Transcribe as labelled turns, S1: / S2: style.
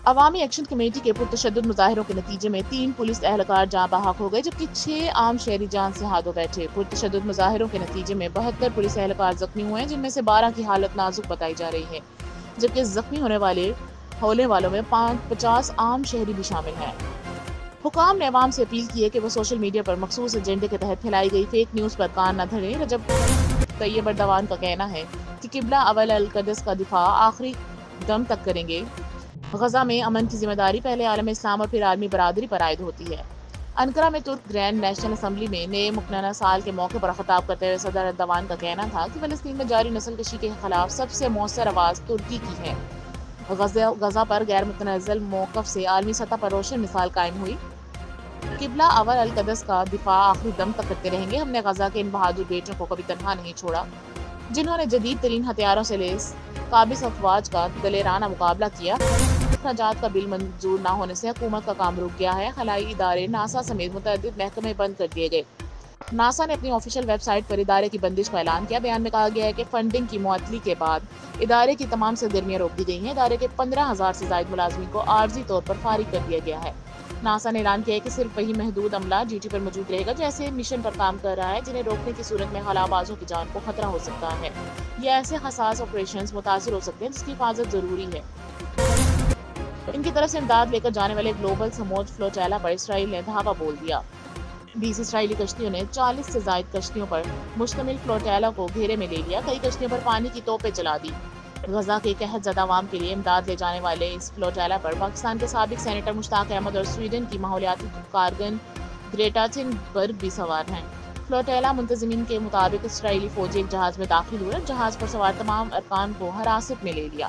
S1: عوامی action committee کے پرتشدد مظاہروں کے نتیجے میں 3 پولیس اہلکار جاں بحق ہو گئے جبکہ 6 عام شہری جان سے ہاتھوں بیٹھے۔ پرتشدد مظاہروں کے نتیجے میں 72 پولیس اہلکار زخمی ہوئے ہیں، جن میں سے 12 کی حالت نازک بتائی جا رہی ہے، جبکہ زخمی ہونے والوں میں 50 عام شہری بھی شامل ہیں۔ حکام نے عوام سے اپیل کی ہے کہ وہ سوشل میڈیا پر مخصوص ایجنڈے کے تحت پھیلائی گئی فیک نیوز پر کان نہ دھریں۔ رجب طیب اردوان کا کہنا ہے کہ قبلہ اول القدس کا دفاع آخری دم تک کریں گے۔ غزہ میں امن کی ذمہ داری پہلے عالم اسلام اور پھر عالمی برادری پر عائد ہوتی ہے۔ انقرہ میں ترک گرینڈ نیشنل اسمبلی میں نئے مقننہ سال کے موقع پر خطاب کرتے ہوئے صدر اردوان کا کہنا تھا کہ فلسطین میں جاری نسل کشی کے خلاف سب سے مؤثر آواز ترکی کی ہے۔ غزہ پر غیر متنازل موقف سے عالمی سطح پر روشن مثال قائم ہوئی۔ قبلہ اول القدس کا دفاع آخری دم تک کرتے رہیں گے۔ ہم نے غزہ کے ان بہادر بیٹوں کو کبھی تنہا نہیں چھوڑا، جنہوں نے جدید ترین ہتھیاروں سے لیس قابض افواج کا دلیرانہ مقابلہ کیا۔ اخراجات کا بل منظور نہ ہونے سے حکومت کا کام رک گیا ہے۔ خلائی ادارے ناسا سمیت متعدد محکمے بند کر دیے گئے۔ ناسا نے اپنی آفیشیل ویب سائٹ پر ادارے کی بندش کا اعلان کیا۔ بیان میں کہا گیا ہے کہ فنڈنگ کی معطلی کے بعد ادارے کی تمام سرگرمیاں روک دی گئی ہیں۔ ادارے کے 15,000 سے زائد ملازمین کو عارضی طور پر فارغ کر دیا گیا ہے۔ ناسا نے اعلان کیا ہے کہ صرف وہی محدود عملہ ڈیوٹی پر موجود رہے گا جو ایسے مشن پر کام کر رہا ہے جنہیں روکنے کی صورت میں خلا بازوں کی جان کو خطرہ ہو سکتا ہے یا ایسے حساس آپریشنز متاثر ہو سکتے ہیں جس کی حفاظت ضروری ہے۔ ان کی طرف سے امداد لے کر جانے والے گلوبل سموج فلوٹیلا پر اسرائیل نے دھاوا بول دیا۔ 20 اسرائیلی کشتیوں نے 40 سے زائد کشتیوں پر مشتمل فلوٹیلا کو گھیرے میں لے لیا۔ کئی کشتیوں پر پانی کی توپیں چلا دی۔ غزہ کے قحط زدہ عوام کے لیے امداد لے جانے والے اس فلوٹیلا پر پاکستان کے سابق سینیٹر مشتاق احمد اور سویڈن کی ماحولیاتی کارکن گریٹا تھنبرگ بھی سوار ہیں۔ فلوٹیلا منتظمین کے مطابق اسرائیلی فوجی ایک جہاز میں داخل ہوئے اور جہاز پر سوار تمام ارکان کو حراست میں لے لیا۔